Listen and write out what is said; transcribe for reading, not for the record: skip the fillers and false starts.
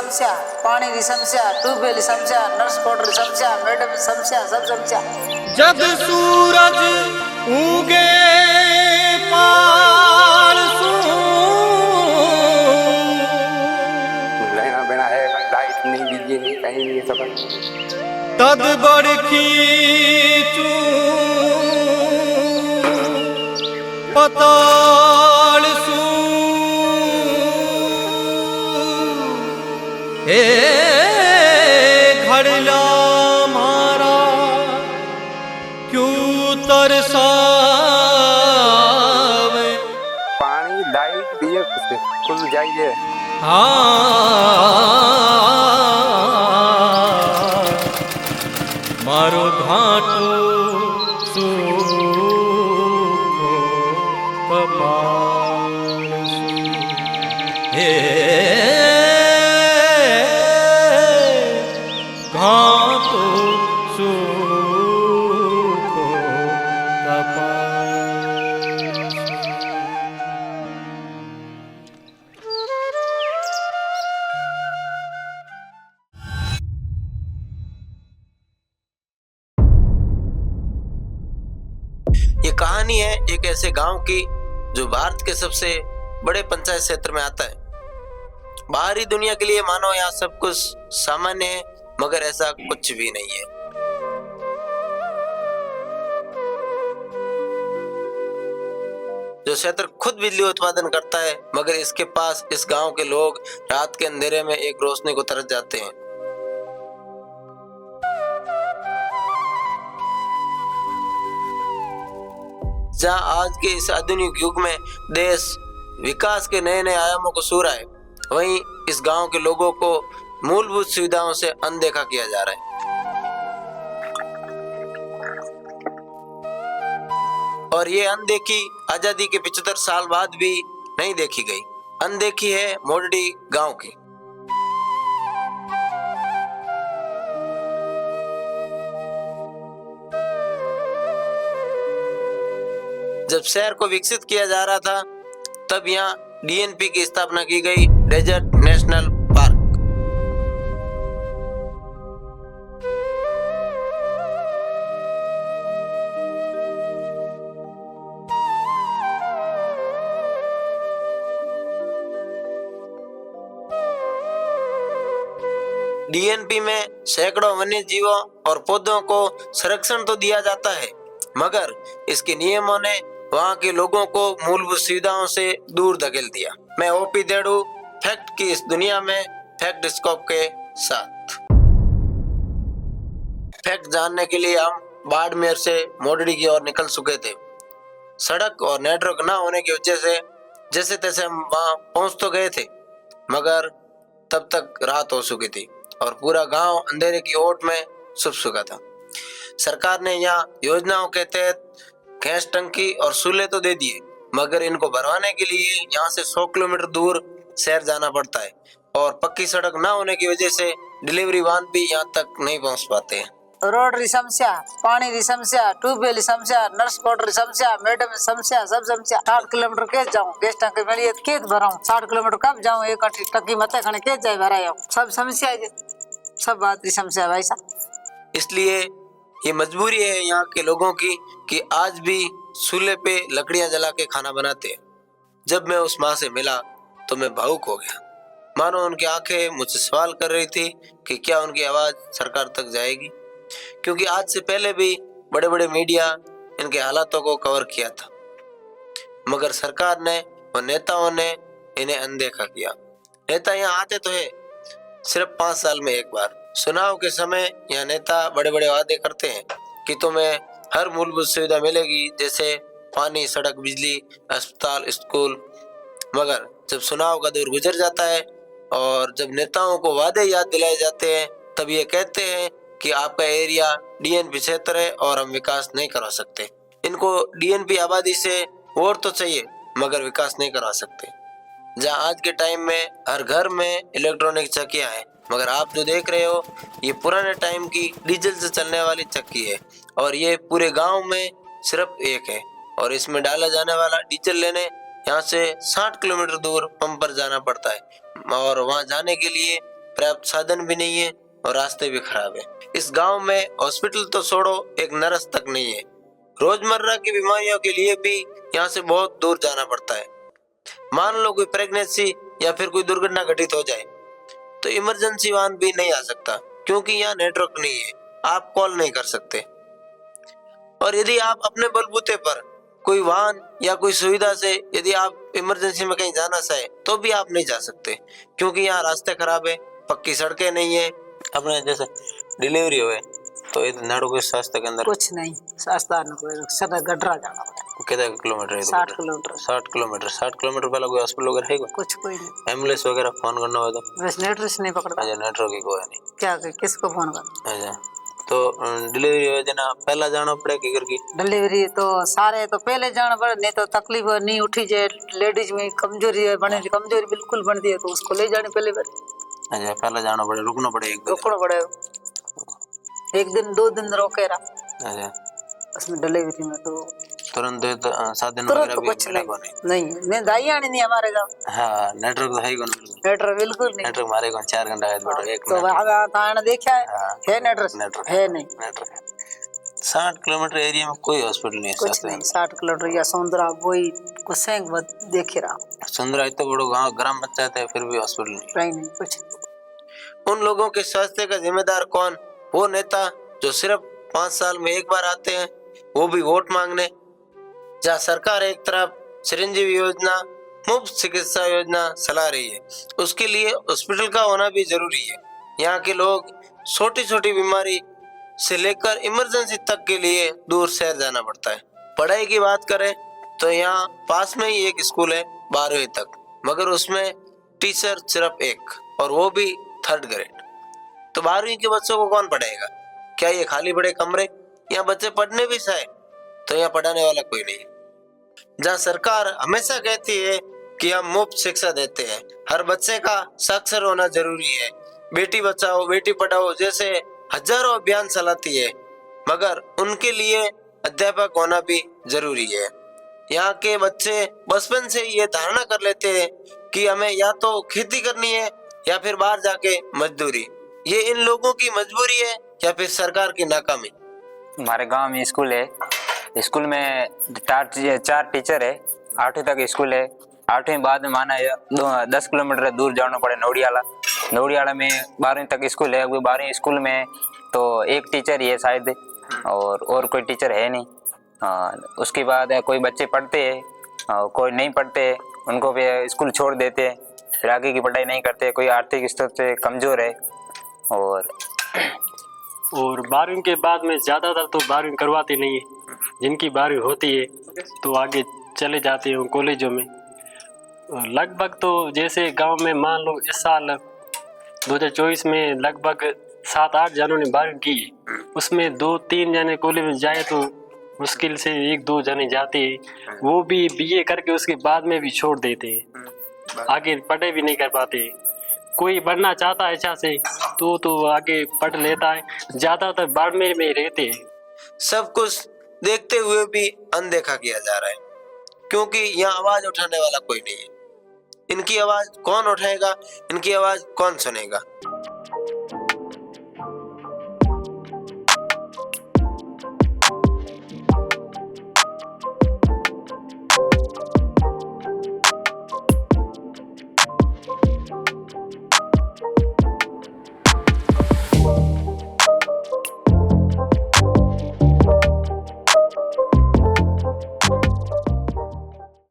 समस्या, पानी की समस्या, ट्यूबवेल की समस्या, नर्स क्वार्टर की समस्या, मैडम की समस्या, सब समस्या। जब सूरज उगे पार लेना बेना है, लाइट नहीं, बिजली नहीं, कहीं नहीं, सब तद बड़खी पताल सू हे घड़ला मारा क्यों तरसावे। पानी लाइट दिए कुल जाइए। मारो घाटो सूखो कपाल हे घाटो सूखो कपाल। ये कहानी है एक ऐसे गांव की जो भारत के सबसे बड़े पंचायत क्षेत्र में आता है। बाहरी दुनिया के लिए मानो यहाँ सब कुछ सामान्य है, मगर ऐसा कुछ भी नहीं है। जो क्षेत्र खुद बिजली उत्पादन करता है, मगर इसके पास इस गांव के लोग रात के अंधेरे में एक रोशनी को तरस जाते हैं। जहां आज के इस आधुनिक युग में देश विकास के नए नए आयामों को छू रहा है, वहीं इस गांव के लोगों को मूलभूत सुविधाओं से अनदेखा किया जा रहा है। और ये अनदेखी आजादी के 75 साल बाद भी नहीं देखी गई। अनदेखी है मोरडी गांव की। जब शहर को विकसित किया जा रहा था, तब यहाँ डीएनपी की स्थापना की गई, डेजर्ट नेशनल पार्क। डीएनपी में सैकड़ों वन्य जीवों और पौधों को संरक्षण तो दिया जाता है, मगर इसके नियमों ने वहाँ के लोगों को मूलभूत सुविधाओं से दूर धकेल दिया। मैं ओपी देड़ू, फैक्ट की इस दुनिया में फैक्ट स्कोप के साथ। फैक्ट जानने के लिए हम बाड़मेर से मोरडी की ओर निकल चुके थे। सड़क और नेटवर्क न होने की वजह से जैसे तैसे हम वहाँ पहुँच तो गए थे, मगर तब तक रात हो चुकी थी और पूरा गांव अंधेरे की ओट में छुप चुका था। सरकार ने यहाँ योजनाओं के तहत गैस टंकी और चूल्हे तो दे दिए, मगर इनको भरवाने के लिए यहाँ से 100 किलोमीटर दूर शहर जाना पड़ता है और पक्की सड़क न होने की वजह से डिलीवरी वाहन भी यहाँ तक नहीं पहुँच पाते हैं। रोड की समस्या, पानी की समस्या, ट्यूबवेल की समस्या, नर्स क्वार्टर की समस्या, मैडम की समस्या, सब समस्या। 60 किलोमीटर कैसे जाऊँ? गैस टंकी मिली है कैसे भराऊँ? 60 किलोमीटर कब जाऊँ? एक टंकी मत खड़े कैसे जाए भराया? सब समस्या है, सब बात की समस्या भाई साहब। इसलिए ये मजबूरी है यहाँ के लोगों की कि आज भी चूल्हे पे लकड़ियां जला के खाना बनाते हैं। जब मैं उस माँ से मिला तो मैं भावुक हो गया, मानो उनकी आंखें मुझसे सवाल कर रही थी कि क्या उनकी आवाज सरकार तक जाएगी, क्योंकि आज से पहले भी बड़े बड़े मीडिया इनके हालातों को कवर किया था, मगर सरकार ने और नेताओं ने इन्हें अनदेखा किया। नेता यहाँ आते तो है सिर्फ 5 साल में एक बार। चुनाव के समय यहाँ नेता बड़े बड़े वादे करते हैं कि तुम्हें हर मूलभूत सुविधा मिलेगी, जैसे पानी, सड़क, बिजली, अस्पताल, स्कूल। मगर जब चुनाव का दौर गुजर जाता है और जब नेताओं को वादे याद दिलाए जाते हैं, तब ये कहते हैं कि आपका एरिया डीएनपी क्षेत्र है और हम विकास नहीं करवा सकते। इनको डीएनपी आबादी से वोट तो चाहिए, मगर विकास नहीं करवा सकते। जहाँ आज के टाइम में हर घर में इलेक्ट्रॉनिक चक्कियां हैं, मगर आप जो देख रहे हो ये पुराने टाइम की डीजल से चलने वाली चक्की है और ये पूरे गांव में सिर्फ एक है और इसमें डाला जाने वाला डीजल लेने यहाँ से 60 किलोमीटर दूर पंप पर जाना पड़ता है और वहाँ जाने के लिए पर्याप्त साधन भी नहीं है और रास्ते भी खराब है। इस गांव में हॉस्पिटल तो छोड़ो, एक नर्स तक नहीं है। रोजमर्रा की बीमारियों के लिए भी यहाँ से बहुत दूर जाना पड़ता है। मान लो कोई प्रेगनेंसी या फिर कोई दुर्घटना घटित हो जाए तो इमरजेंसी वाहन भी नहीं आ सकता, क्योंकि यहाँ नेटवर्क नहीं है, आप कॉल नहीं कर सकते। और यदि आप अपने बलबूते पर कोई वाहन या कोई सुविधा से यदि आप इमरजेंसी में कहीं जाना चाहे तो भी आप नहीं जा सकते, क्योंकि यहाँ रास्ते खराब है, पक्की सड़कें नहीं है। अपने जैसे डिलीवरी हुए तो इधर नाड़ू के स्वास्थ्य के अंदर कुछ नहीं, सस्ता न कोई सदा गडरा जाना कितना किलोमीटर है? 60 किलोमीटर। 60 किलोमीटर पहले कोई हॉस्पिटल वगैरह है क्या? कुछ कोई नहीं, एम्बुलेंस वगैरह फोन करना हो तो? बस नेटवर्क नहीं पकड़ता। अच्छा, नेटवर्क ही कोई नहीं। क्या किसको फोन कर? अच्छा, तो डिलीवरी योजना पहला जाना पड़े कि घर की? डिलीवरी तो सारे तो पहले जाना पड़े, नहीं तो तकलीफ नहीं उठी जाए, लेडीज में कमजोरी है, बने कमजोरी बिल्कुल बनती है तो उसको ले जाने पहले बार। अच्छा, पहले जाना पड़े, रुकना पड़े एक रुकना पड़े, 1 दिन 2 दिन रोके रहा। अच्छा, उसमें डिलीवरी में तो तुरंत साधन तुरंत वगैरह भी कुछ मिलेगा नहीं, नहीं दाई आनी नहीं हमारे गाँव। हाँ, नेटवर्क तो है ही कौन? नेटवर्क बिल्कुल नहीं। नेटवर्क हमारे कौन 4 घंटा है एक तो वहाँ थाना देखा है, हाँ, है नेटवर्क? नेटवर्क है नहीं, नेटवर्क है। 60 किलोमीटर एरिया में कोई हॉस्पिटल नहीं है। कुछ नहीं। 60 किलोमीटर या सौंदरा वही कुछ देखे रहा, सुंदरा इतना बड़ा गाँव, ग्राम पंचायत है, फिर भी हॉस्पिटल नहीं। कहीं नहीं कुछ। उन लोगों के स्वास्थ्य का जिम्मेदार कौन? वो नेता जो सिर्फ 5 साल में एक बार आते हैं, वो भी वोट मांगने। जहाँ सरकार एक तरफ चिरंजीवी योजना, मुफ्त चिकित्सा योजना चला रही है, उसके लिए हॉस्पिटल का होना भी जरूरी है। यहाँ के लोग छोटी छोटी बीमारी से लेकर इमरजेंसी तक के लिए दूर शहर जाना पड़ता है। पढ़ाई की बात करें तो यहाँ पास में ही एक स्कूल है 12वीं तक, मगर उसमें टीचर सिर्फ एक, और वो भी 3rd ग्रेड। तो 12वीं के बच्चों को कौन पढ़ाएगा? क्या ये खाली बड़े कमरे? यहाँ बच्चे पढ़ने भी चाहे तो यहाँ पढ़ाने वाला कोई नहीं। जहाँ सरकार हमेशा कहती है कि हम मुफ्त शिक्षा देते हैं, हर बच्चे का साक्षर होना जरूरी है, बेटी बचाओ बेटी पढ़ाओ जैसे हजारों अभियान चलाती है, मगर उनके लिए अध्यापक होना भी जरूरी है। यहाँ के बच्चे बचपन से ये धारणा कर लेते हैं कि हमें या तो खेती करनी है या फिर बाहर जाके मजदूरी। ये इन लोगों की मजबूरी है या फिर सरकार की नाकामी? हमारे गांव में स्कूल है, स्कूल में 4 टीचर है, 8वीं तक स्कूल है। 8वीं बाद में माना 10 किलोमीटर दूर जाना पड़े नौड़ियाला में 12वीं तक स्कूल है। वो 12वीं स्कूल में तो एक टीचर ही है शायद, और कोई टीचर है नहीं। उसके बाद कोई बच्चे पढ़ते हैं, कोई नहीं पढ़ते, उनको भी स्कूल छोड़ देते हैं, फिर आगे की पढ़ाई नहीं करते। कोई आर्थिक स्तर से कमज़ोर है। और 12वीं के बाद में ज़्यादातर तो 12वीं करवाते नहीं है, जिनकी 12वीं होती है तो आगे चले जाते हैं कॉलेजों में। लगभग तो जैसे गांव में मान लो इस साल 2024 में लगभग 7-8 जनों ने 12वीं की है, उसमें 2-3 जने कॉलेज में जाए तो मुश्किल से 1-2 जने जाते हैं, वो भी बीए करके उसके बाद में भी छोड़ देते हैं, आगे पढ़ाई भी नहीं कर पाते। कोई पढ़ना चाहता है अच्छा से तो आगे पढ़ लेता है, ज़्यादातर बाड़मेर में रहते हैं। सब कुछ देखते हुए भी अनदेखा किया जा रहा है, क्योंकि यहाँ आवाज उठाने वाला कोई नहीं है। इनकी आवाज कौन उठाएगा? इनकी आवाज कौन सुनेगा?